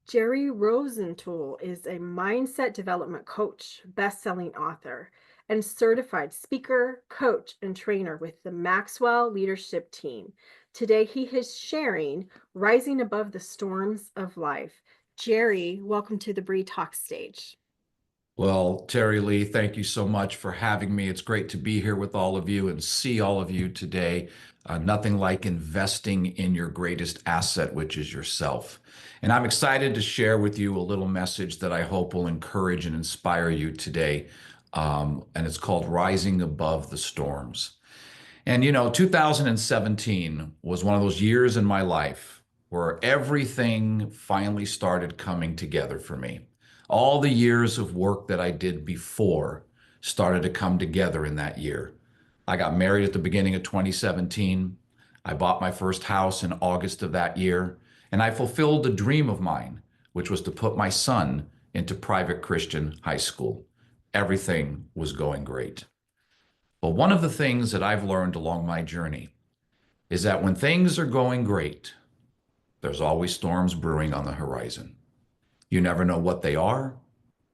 Jerry Roisentul is a mindset development coach, best-selling author, and certified speaker, coach, and trainer with the Maxwell leadership team. Today, he is sharing Rising Above the Storms of Life. Jerry, welcome to the BRI Talks stage. Well, Terry Lee, thank you so much for having me. It's great to be here with all of you and see all of you today. Nothing like investing in your greatest asset, which is yourself. And I'm excited to share with you a little message that I hope will encourage and inspire you today. And it's called Rising Above the Storms. And 2017 was one of those years in my life where everything finally started coming together for me. All the years of work that I did before started to come together in that year. I got married at the beginning of 2017. I bought my first house in August of that year, and I fulfilled a dream of mine, which was to put my son into private Christian high school. Everything was going great. But one of the things that I've learned along my journey is that when things are going great, there's always storms brewing on the horizon. You never know what they are.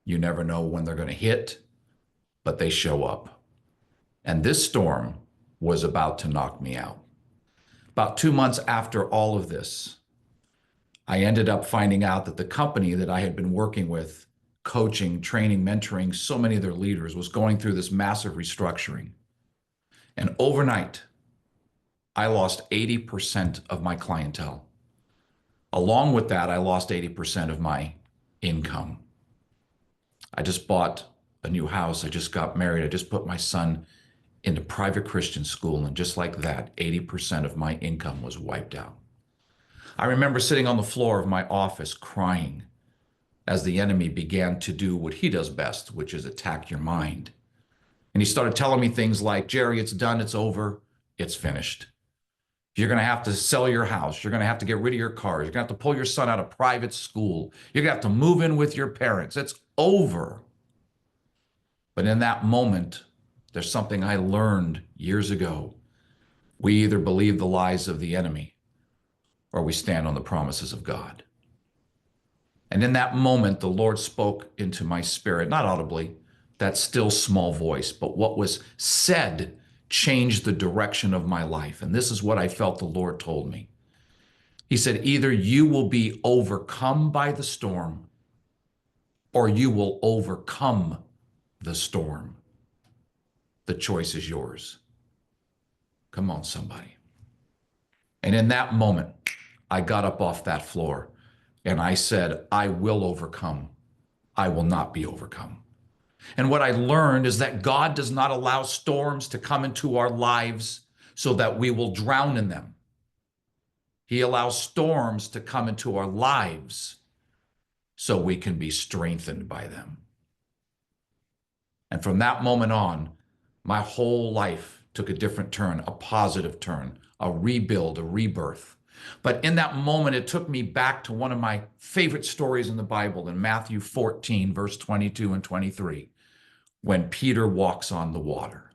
You never know when they're going to hit, but they show up. And this storm was about to knock me out. About 2 months after all of this, I ended up finding out that the company that I had been working with, coaching, training, mentoring so many of their leaders, was going through this massive restructuring. And overnight, I lost 80% of my clientele. Along with that, I lost 80% of my income. I just bought a new house. I just got married. I just put my son into private Christian school. And just like that, 80% of my income was wiped out. I remember sitting on the floor of my office crying as the enemy began to do what he does best, which is attack your mind. And he started telling me things like, Jerry, it's done, it's over, it's finished. You're going to have to sell your house. You're going to have to get rid of your cars. You're going to have to pull your son out of private school. You're going to have to move in with your parents. It's over. But in that moment, there's something I learned years ago. We either believe the lies of the enemy or we stand on the promises of God. And in that moment, the Lord spoke into my spirit, not audibly, that still small voice, but what was said changed the direction of my life. And this is what I felt the Lord told me. He said, either you will be overcome by the storm or you will overcome the storm. The choice is yours. Come on, somebody. And in that moment, I got up off that floor and I said, I will overcome. I will not be overcome. And what I learned is that God does not allow storms to come into our lives so that we will drown in them. He allows storms to come into our lives so we can be strengthened by them. And from that moment on, my whole life took a different turn, a positive turn, a rebuild, a rebirth. But in that moment, it took me back to one of my favorite stories in the Bible in Matthew 14, verse 22 and 23. When Peter walks on the water.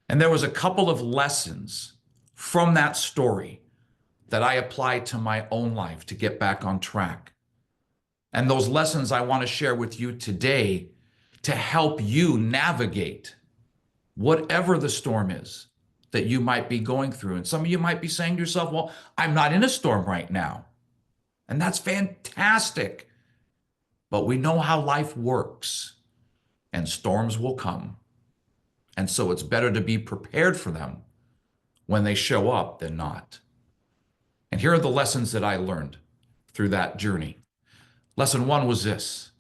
And there was a couple of lessons from that story that I applied to my own life to get back on track. And those lessons I want to share with you today to help you navigate whatever the storm is that you might be going through. And some of you might be saying to yourself, well, I'm not in a storm right now. And that's fantastic. But we know how life works. And storms will come. And so it's better to be prepared for them when they show up than not. And here are the lessons that I learned through that journey. Lesson one was this: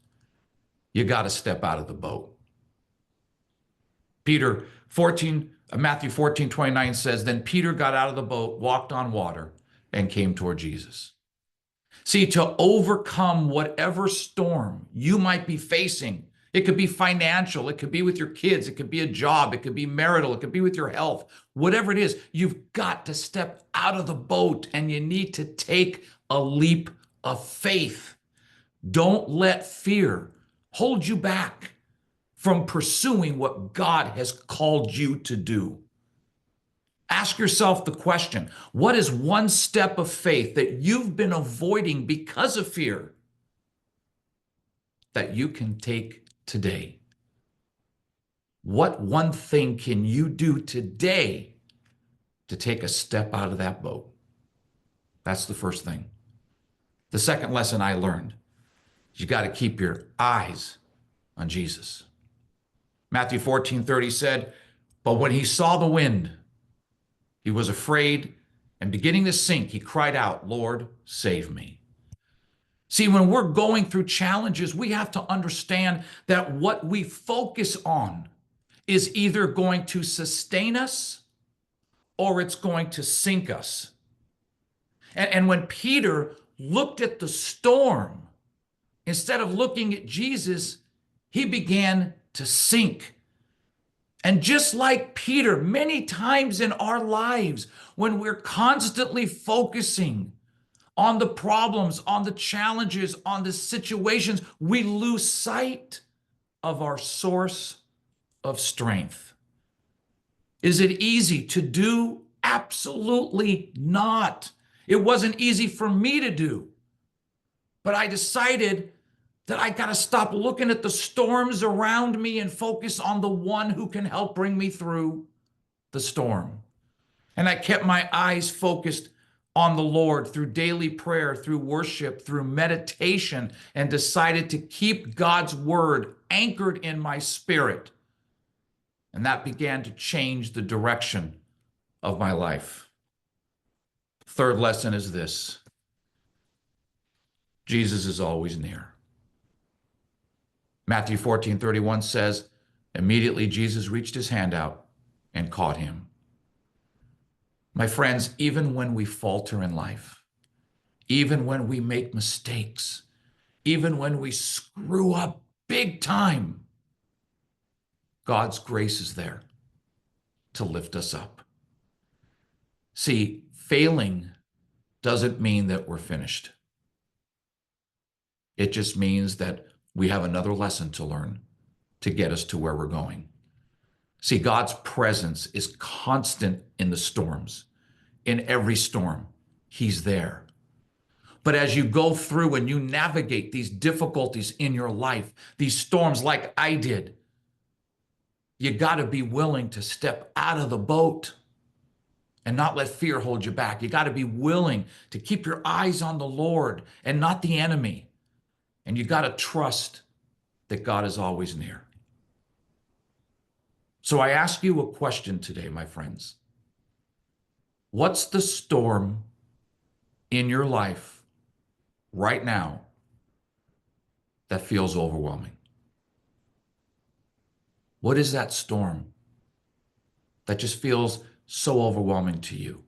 you got to step out of the boat. Matthew 14:29 says, then Peter got out of the boat, walked on water, and came toward Jesus. See, to overcome whatever storm you might be facing, it could be financial, it could be with your kids, it could be a job, it could be marital, it could be with your health. Whatever it is, you've got to step out of the boat and you need to take a leap of faith. Don't let fear hold you back from pursuing what God has called you to do. Ask yourself the question, what is one step of faith that you've been avoiding because of fear? that you can take today? What one thing can you do today to take a step out of that boat? That's the first thing. The second lesson I learned, you got to keep your eyes on Jesus. Matthew 14:30 said, "But when he saw the wind, he was afraid, and beginning to sink, he cried out, 'Lord, save me.'" See, when we're going through challenges, we have to understand that what we focus on is either going to sustain us or it's going to sink us. And when Peter looked at the storm, instead of looking at Jesus, he began to sink. And just like Peter, many times in our lives, when we're constantly focusing on the problems, on the challenges, on the situations, we lose sight of our source of strength. Is it easy to do? Absolutely not. It wasn't easy for me to do. But I decided that I got to stop looking at the storms around me and focus on the one who can help bring me through the storm. And I kept my eyes focused on the Lord through daily prayer, through worship, through meditation, and decided to keep God's word anchored in my spirit. And that began to change the direction of my life. Third lesson is this: Jesus is always near. Matthew 14:31 says, "Immediately Jesus reached his hand out and caught him." My friends, even when we falter in life, even when we make mistakes, even when we screw up big time, God's grace is there to lift us up. See, failing doesn't mean that we're finished. It just means that we have another lesson to learn to get us to where we're going. See, God's presence is constant in the storms. In every storm, he's there. But as you go through and you navigate these difficulties in your life, these storms like I did, you got to be willing to step out of the boat and not let fear hold you back. You got to be willing to keep your eyes on the Lord and not the enemy. And you got to trust that God is always near. So I ask you a question today, my friends. What's the storm in your life right now that feels overwhelming? What is that storm that just feels so overwhelming to you?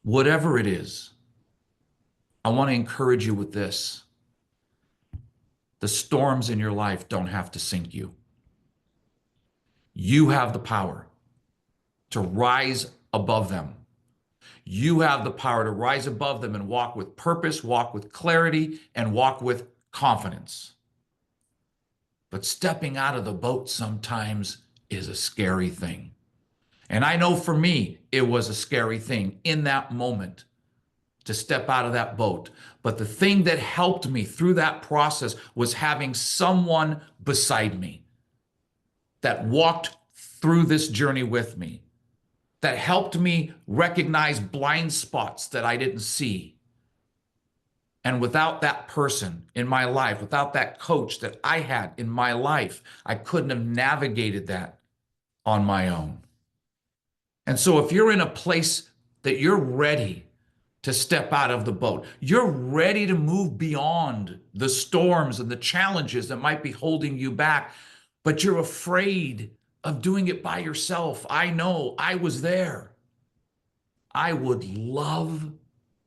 Whatever it is, I want to encourage you with this. The storms in your life don't have to sink you. You have the power to rise above them. You have the power to rise above them and walk with purpose, walk with clarity, and walk with confidence. But stepping out of the boat sometimes is a scary thing. And I know for me, it was a scary thing in that moment to step out of that boat. But the thing that helped me through that process was having someone beside me that walked through this journey with me, that helped me recognize blind spots that I didn't see. And without that person in my life, without that coach that I had in my life, I couldn't have navigated that on my own. And so if you're in a place that you're ready to step out of the boat, you're ready to move beyond the storms and the challenges that might be holding you back, but you're afraid of doing it by yourself. I know, I was there. I would love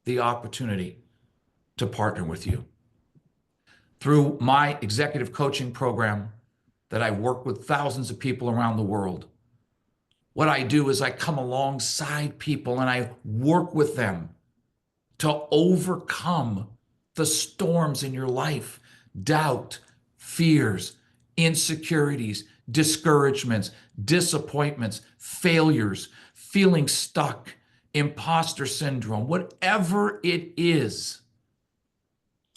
the opportunity to partner with you. Through my executive coaching program that I work with thousands of people around the world, what I do is I come alongside people and I work with them to overcome the storms in your life: doubt, fears, insecurities, discouragements, disappointments, failures, feeling stuck, imposter syndrome, whatever it is.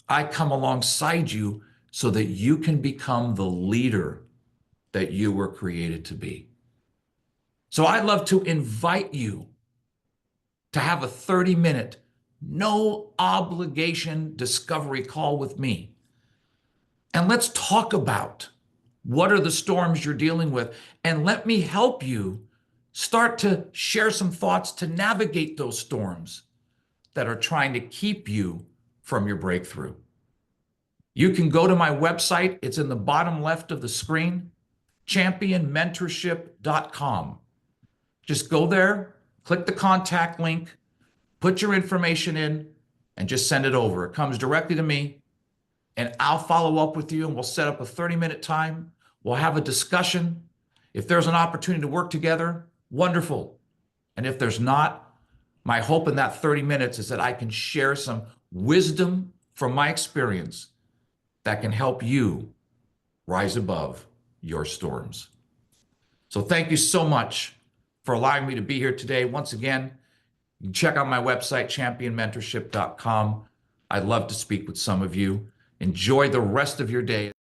I come alongside you so that you can become the leader that you were created to be. So I'd love to invite you to have a 30-minute, no obligation discovery call with me. And let's talk about what are the storms you're dealing with. And let me help you start to share some thoughts to navigate those storms that are trying to keep you from your breakthrough. You can go to my website. It's in the bottom left of the screen, championmentorship.com. Just go there, click the contact link, put your information in, and just send it over. It comes directly to me, and I'll follow up with you, and we'll set up a 30-minute time. We'll have a discussion. If there's an opportunity to work together, wonderful. And if there's not, my hope in that 30 minutes is that I can share some wisdom from my experience that can help you rise above your storms. So thank you so much for allowing me to be here today. Once again, you can check out my website, championmentorship.com. I'd love to speak with some of you. Enjoy the rest of your day.